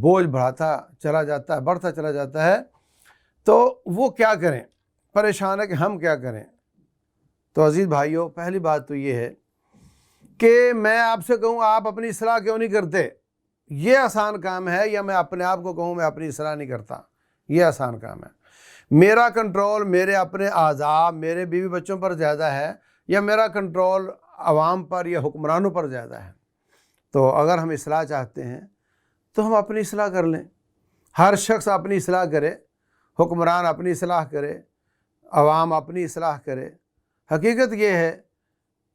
بوجھ بڑھتا چلا جاتا ہے، تو وہ کیا کریں؟ پریشان ہے کہ ہم کیا کریں؟ تو عزیز بھائیوں، پہلی بات تو یہ ہے کہ میں آپ سے کہوں آپ اپنی اصلاح کیوں نہیں کرتے؟ یہ آسان کام ہے، یا میں اپنے آپ کو کہوں میں اپنی اصلاح نہیں کرتا؟ یہ آسان کام ہے۔ میرا کنٹرول میرے اپنے اعضاء، میرے بیوی بچوں پر زیادہ ہے، یا میرا کنٹرول عوام پر یا حکمرانوں پر زیادہ ہے؟ تو اگر ہم اصلاح چاہتے ہیں تو ہم اپنی اصلاح کر لیں، ہر شخص اپنی اصلاح کرے، حکمران اپنی اصلاح کرے، عوام اپنی اصلاح کرے۔ حقیقت یہ ہے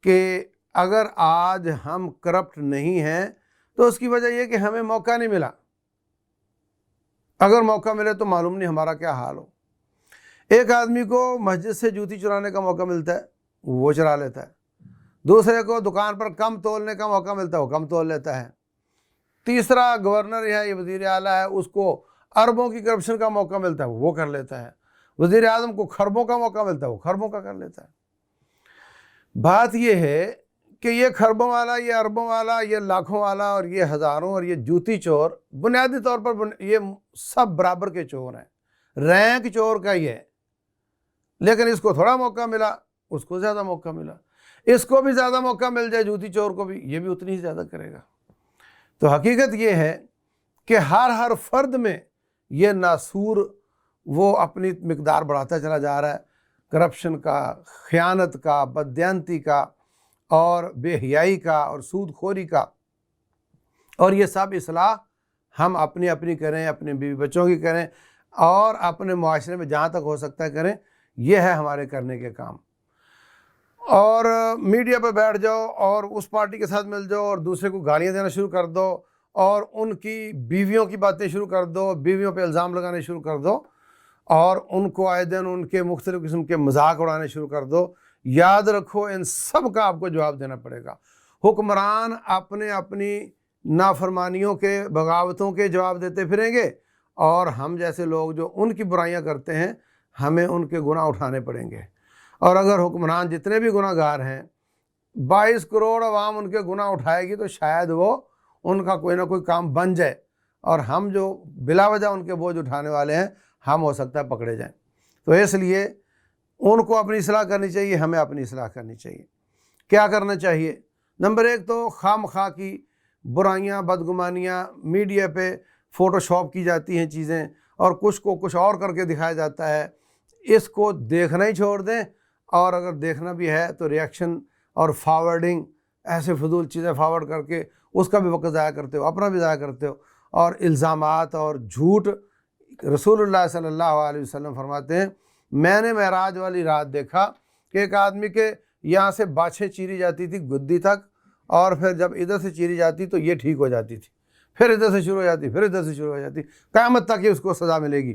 کہ اگر آج ہم کرپٹ نہیں ہیں تو اس کی وجہ یہ کہ ہمیں موقع نہیں ملا۔ اگر موقع ملے تو معلوم نہیں ہمارا کیا حال ہو۔ ایک آدمی کو مسجد سے جوتی چرانے کا موقع ملتا ہے، وہ چرا لیتا ہے۔ دوسرے کو دکان پر کم تولنے کا موقع ملتا ہے، وہ کم تول لیتا ہے۔ تیسرا گورنر ہے یا وزیر اعلیٰ ہے، اس کو اربوں کی کرپشن کا موقع ملتا ہے، وہ کر لیتا ہے۔ وزیر اعظم کو خربوں کا موقع ملتا ہے، وہ خربوں کا کر لیتا ہے۔ بات یہ ہے کہ یہ خربوں والا، یہ اربوں والا، یہ لاکھوں والا، اور یہ ہزاروں، اور یہ جوتی چور، بنیادی طور پر یہ سب برابر کے چور ہیں۔ رینک چور کا ہی ہے، لیکن اس کو تھوڑا موقع ملا، اس کو زیادہ موقع ملا۔ اس کو بھی زیادہ موقع مل جائے جوتی چور کو بھی، یہ بھی اتنی ہی زیادہ کرے گا۔ تو حقیقت یہ ہے کہ ہر فرد میں یہ ناسور وہ اپنی مقدار بڑھاتا چلا جا رہا ہے، کرپشن کا، خیانت کا، بددیانتی کا، اور بے حیائی کا، اور سود خوری کا۔ اور یہ سب اصلاح ہم اپنی کریں، اپنے بیوی بچوں کی کریں، اور اپنے معاشرے میں جہاں تک ہو سکتا ہے کریں۔ یہ ہے ہمارے کرنے کے کام۔ اور میڈیا پہ بیٹھ جاؤ اور اس پارٹی کے ساتھ مل جاؤ اور دوسرے کو گالیاں دینا شروع کر دو، اور ان کی بیویوں کی باتیں شروع کر دو، بیویوں پہ الزام لگانے شروع کر دو، اور ان کو آئے دن ان کے مختلف قسم کے مذاق اڑانے شروع کر دو۔ یاد رکھو ان سب کا آپ کو جواب دینا پڑے گا۔ حکمران اپنی نافرمانیوں کے، بغاوتوں کے جواب دیتے پھریں گے، اور ہم جیسے لوگ جو ان کی برائیاں کرتے ہیں ہمیں ان کے گناہ اٹھانے پڑیں گے۔ اور اگر حکمران جتنے بھی گناہ گار ہیں 22 کروڑ عوام ان کے گناہ اٹھائے گی تو شاید وہ ان کا کوئی نہ کوئی کام بن جائے، اور ہم جو بلا وجہ ان کے بوجھ اٹھانے والے ہیں ہم ہو سکتا ہے پکڑے جائیں۔ تو اس لیے ان کو اپنی اصلاح کرنی چاہیے، ہمیں اپنی اصلاح کرنی چاہیے۔ کیا کرنا چاہیے؟ نمبر 1 تو خام خواہ کی برائیاں، بدگمانیاں، میڈیا پہ فوٹو شاپ کی جاتی ہیں چیزیں، اور کچھ کو کچھ اور کر کے دکھایا جاتا ہے، اس کو دیکھنا ہی چھوڑ دیں۔ اور اگر دیکھنا بھی ہے تو ریاکشن اور فارورڈنگ، ایسے فضول چیزیں فارورڈ کر کے اس کا بھی وقت ضائع کرتے ہو، اپنا بھی ضائع کرتے ہو، اور الزامات اور جھوٹ۔ رسول اللہ صلی اللہ علیہ وسلم فرماتے ہیں میں نے معراج والی رات دیکھا کہ ایک آدمی کے یہاں سے باچھیں چیری جاتی تھی گدی تک، اور پھر جب ادھر سے چیری جاتی تو یہ ٹھیک ہو جاتی تھی، پھر ادھر سے شروع ہو جاتی، پھر ادھر سے شروع ہو جاتی، قیامت تک کہ اس کو سزا ملے گی۔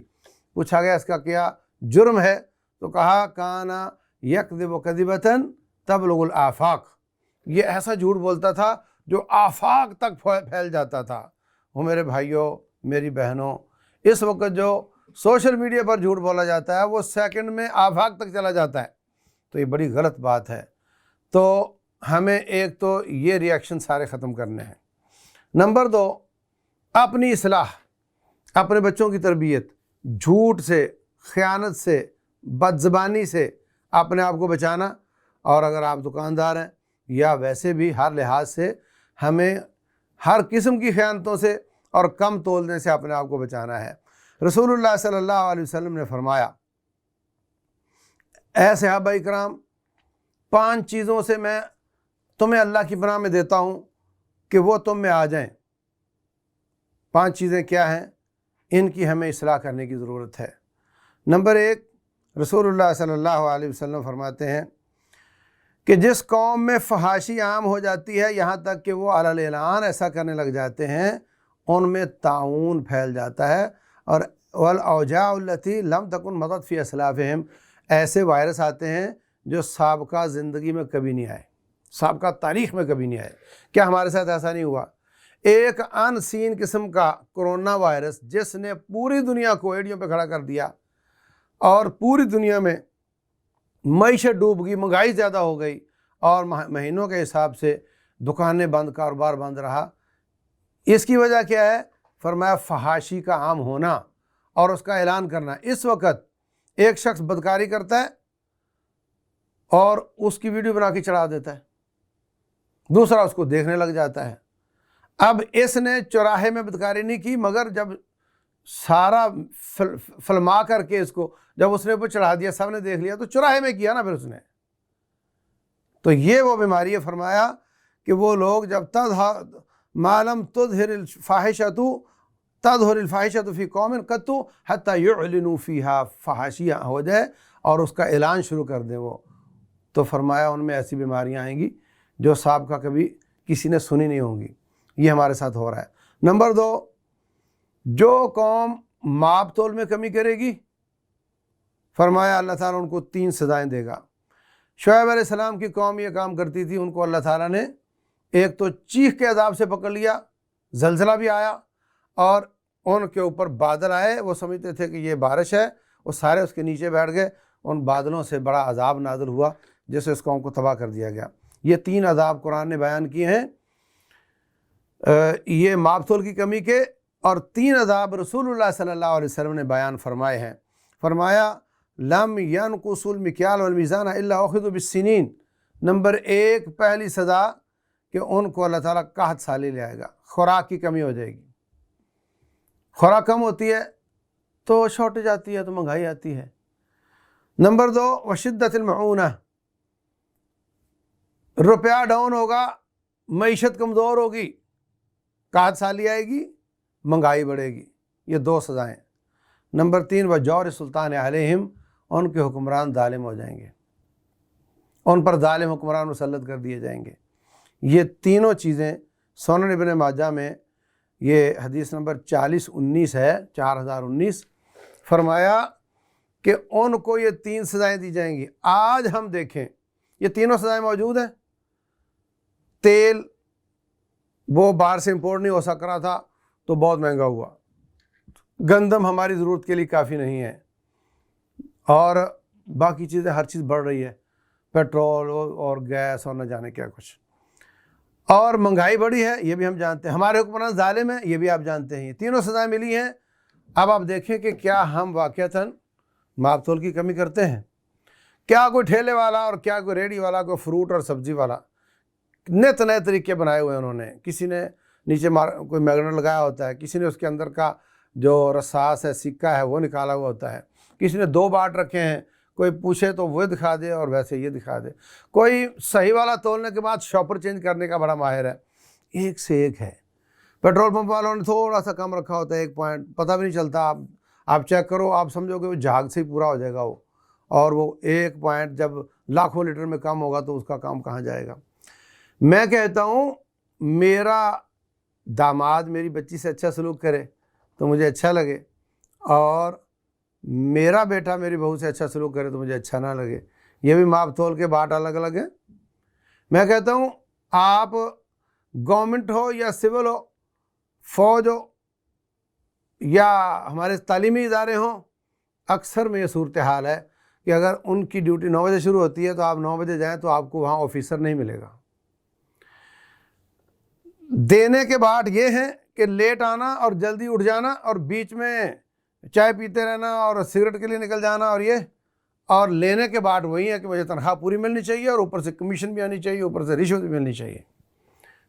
پوچھا گیا اس کا کیا جرم ہے؟ تو کہا کانا یکذب کذبۃ تبلغ الآفاق، یہ ایسا جھوٹ بولتا تھا جو آفاق تک پھیل جاتا تھا۔ وہ میرے بھائیوں، میری بہنوں، اس وقت جو سوشل میڈیا پر جھوٹ بولا جاتا ہے وہ سیکنڈ میں آفاق تک چلا جاتا ہے، تو یہ بڑی غلط بات ہے۔ تو ہمیں ایک تو یہ ریاکشن سارے ختم کرنے ہیں۔ نمبر 2، اپنی اصلاح، اپنے بچوں کی تربیت، جھوٹ سے، خیانت سے، بد زبانی سے اپنے آپ کو بچانا۔ اور اگر آپ دکاندار ہیں یا ویسے بھی ہر لحاظ سے ہمیں ہر قسم کی خیانتوں سے اور کم تولنے سے اپنے آپ کو بچانا ہے۔ رسول اللہ صلی اللہ علیہ وسلم نے فرمایا اے صحابہ اکرام، 5 چیزوں سے میں تمہیں اللہ کی پناہ میں دیتا ہوں کہ وہ تم میں آ جائیں۔ 5 چیزیں کیا ہیں؟ ان کی ہمیں اصلاح کرنے کی ضرورت ہے۔ نمبر 1، رسول اللہ صلی اللہ علیہ وسلم فرماتے ہیں کہ جس قوم میں فحاشی عام ہو جاتی ہے یہاں تک کہ وہ علی الاعلان ایسا کرنے لگ جاتے ہیں، ان میں طاعون پھیل جاتا ہے، اور والاوجاع التي لم تكن مضت في اسلافهم، ایسے وائرس آتے ہیں جو سابقہ زندگی میں کبھی نہیں آئے، سابقہ تاریخ میں کبھی نہیں آئے۔ کیا ہمارے ساتھ ایسا نہیں ہوا؟ ایک ان سین قسم کا کرونا وائرس جس نے پوری دنیا کو ایڑیوں پہ کھڑا کر دیا، اور پوری دنیا میں معیشت ڈوب گئی، مہنگائی زیادہ ہو گئی، اور مہینوں کے حساب سے دکانیں بند، کاروبار بند رہا۔ اس کی وجہ کیا ہے؟ فرمایا فحاشی کا عام ہونا اور اس کا اعلان کرنا۔ اس وقت ایک شخص بدکاری کرتا ہے اور اس کی ویڈیو بنا کے چڑھا دیتا ہے، دوسرا اس کو دیکھنے لگ جاتا ہے۔ اب اس نے چوراہے میں بدکاری نہیں کی، مگر جب سارا فلما کر کے اس کو جب اس نے وہ چڑھا دیا، سب نے دیکھ لیا، تو چوراہے میں کیا نا پھر اس نے۔ تو یہ وہ بیماری ہے، فرمایا کہ وہ لوگ جب معلوم تظہر الفاحشۃ فی قوم قط حتی یعلنوا فیہا، فحاشیہ ہو جائے اور اس کا اعلان شروع کر دیں وہ، تو فرمایا ان میں ایسی بیماریاں آئیں گی جو سابقہ کبھی کسی نے سنی نہیں ہوں گی۔ یہ ہمارے ساتھ ہو رہا ہے۔ نمبر 2، جو قوم ماپ تول میں کمی کرے گی، فرمایا اللہ تعالیٰ ان کو 3 سزائیں دے گا۔ شعیب علیہ السلام کی قوم یہ کام کرتی تھی، ان کو اللہ تعالیٰ نے ایک تو چیخ کے عذاب سے پکڑ لیا، زلزلہ بھی آیا اور ان کے اوپر بادل آئے، وہ سمجھتے تھے کہ یہ بارش ہے، وہ سارے اس کے نیچے بیٹھ گئے، ان بادلوں سے بڑا عذاب نازل ہوا جس سے اس قوم کو تباہ کر دیا گیا۔ یہ 3 عذاب قرآن نے بیان کیے ہیں، یہ ماپ تول کی کمی کے، اور 3 عذاب رسول اللہ صلی اللہ علیہ وسلم نے بیان فرمائے ہیں۔ فرمایا لم ينقصوا المکیال والمیزان الا اخذوا بالسنین۔ نمبر 1، پہلی سزا کہ ان کو اللہ تعالیٰ قحط سالی لے آئے گا، خوراک کی کمی ہو جائے گی۔ خوراک کم ہوتی ہے تو شارٹیج آتی ہے، تو مہنگائی آتی ہے۔ نمبر 2، وشدت المعونہ، روپیہ ڈاؤن ہوگا، معیشت کمزور ہوگی، قحط سالی آئے گی، مہنگائی بڑھے گی۔ یہ 2 سزائیں۔ نمبر 3، وجور سلطان علیہم، ان کے حکمران ظالم ہو جائیں گے، ان پر ظالم حکمران مسلط کر دیے جائیں گے۔ یہ تینوں چیزیں سنن ابن ماجہ میں، یہ حدیث نمبر 4019 ہے، 4019، فرمایا کہ ان کو یہ 3 سزائیں دی جائیں گی۔ آج ہم دیکھیں یہ تینوں سزائیں موجود ہیں۔ تیل وہ باہر سے امپورٹ نہیں ہو سک رہا تھا تو بہت مہنگا ہوا، گندم ہماری ضرورت کے لیے کافی نہیں ہے، اور باقی چیزیں ہر چیز بڑھ رہی ہے، پیٹرول اور گیس اور نہ جانے کیا کچھ، اور مہنگائی بڑی ہے، یہ بھی ہم جانتے ہیں، ہمارے حکمران ظالم ہیں، یہ بھی آپ جانتے ہیں۔ یہ تینوں سزائیں ملی ہیں۔ اب آپ دیکھیں کہ کیا ہم واقعتاً ماپ تول کی کمی کرتے ہیں؟ کیا کوئی ٹھیلے والا اور کیا کوئی ریڑھی والا، کوئی فروٹ اور سبزی والا، نت نئے طریقے بنائے ہوئے ہیں انہوں نے۔ کسی نے نیچے کوئی میگنیٹ لگایا ہوتا ہے، کسی نے اس کے اندر کا جو رساس ہے، سکہ ہے، وہ نکالا ہوا ہوتا ہے، کسی نے 2 باٹ رکھے ہیں، کوئی پوچھے تو وہ دکھا دے اور ویسے یہ دکھا دے، کوئی صحیح والا تولنے کے بعد شاپر چینج کرنے کا بڑا ماہر ہے، ایک سے ایک ہے۔ پیٹرول پمپ والوں نے تھوڑا سا کم رکھا ہوتا ہے، 1 پوائنٹ، پتہ بھی نہیں چلتا، آپ چیک کرو، آپ سمجھو کہ وہ جھاگ سے ہی پورا ہو جائے گا وہ، اور وہ 1 پوائنٹ جب لاکھوں لیٹر میں کم ہوگا تو اس کا کام کہاں جائے گا۔ میں کہتا ہوں میرا داماد میری بچی سے اچھا سلوک کرے تو مجھے اچھا لگے، اور میرا بیٹا میری بہو سے اچھا سلوک کرے تو مجھے اچھا نہ لگے۔ یہ بھی ماپ تول کے باٹ الگ الگ ہیں۔ میں کہتا ہوں آپ گورنمنٹ ہو یا سول ہو، فوج ہو یا ہمارے تعلیمی ادارے ہوں، اکثر میں یہ صورتحال ہے کہ اگر ان کی ڈیوٹی 9 بجے شروع ہوتی ہے تو آپ 9 بجے جائیں تو آپ کو وہاں آفیسر نہیں ملے گا۔ دینے کے بعد یہ ہے کہ لیٹ آنا اور جلدی اٹھ جانا، اور بیچ میں چائے پیتے رہنا اور سگریٹ کے لیے نکل جانا، اور لینے کے بعد وہی ہے کہ مجھے تنخواہ پوری ملنی چاہیے اور اوپر سے کمیشن بھی آنی چاہیے، اوپر سے رشوت بھی ملنی چاہیے۔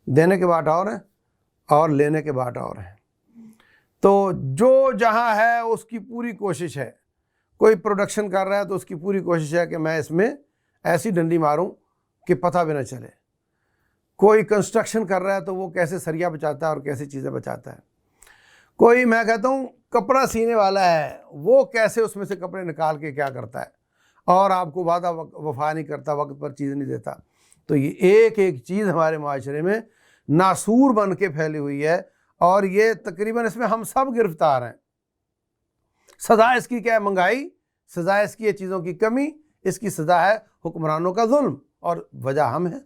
دینے کے بعد اور ہے اور لینے کے بعد اور ہے۔ تو جو جہاں ہے اس کی پوری کوشش ہے، کوئی پروڈکشن کر رہا ہے تو اس کی پوری کوشش ہے کہ میں اس میں ایسی ڈنڈی ماروں کہ پتہ بھی نہ چلے۔ کوئی کنسٹرکشن کر رہا ہے تو وہ کیسے سریا بچاتا ہے اور کیسی چیزیں بچاتا ہے۔ کوئی میں کہتا ہوں کپڑا سینے والا ہے، وہ کیسے اس میں سے کپڑے نکال کے کیا کرتا ہے، اور آپ کو وعدہ وفا نہیں کرتا، وقت پر چیز نہیں دیتا۔ تو یہ ایک ایک چیز ہمارے معاشرے میں ناسور بن کے پھیلی ہوئی ہے، اور یہ تقریباً اس میں ہم سب گرفتار ہیں۔ سزا اس کی کیا ہے؟ مہنگائی۔ سزا اس کی ہے چیزوں کی کمی۔ اس کی سزا ہے حکمرانوں کا ظلم، اور وجہ ہم ہیں۔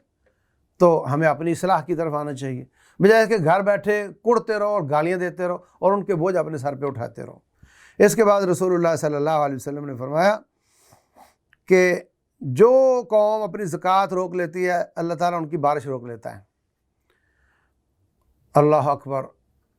تو ہمیں اپنی اصلاح کی طرف آنا چاہیے، بجائے کہ گھر بیٹھے کڑتے رہو اور گالیاں دیتے رہو اور ان کے بوجھ اپنے سر پہ اٹھاتے رہو۔ اس کے بعد رسول اللہ صلی اللہ علیہ وسلم نے فرمایا کہ جو قوم اپنی زکوٰۃ روک لیتی ہے اللہ تعالیٰ ان کی بارش روک لیتا ہے۔ اللہ اکبر،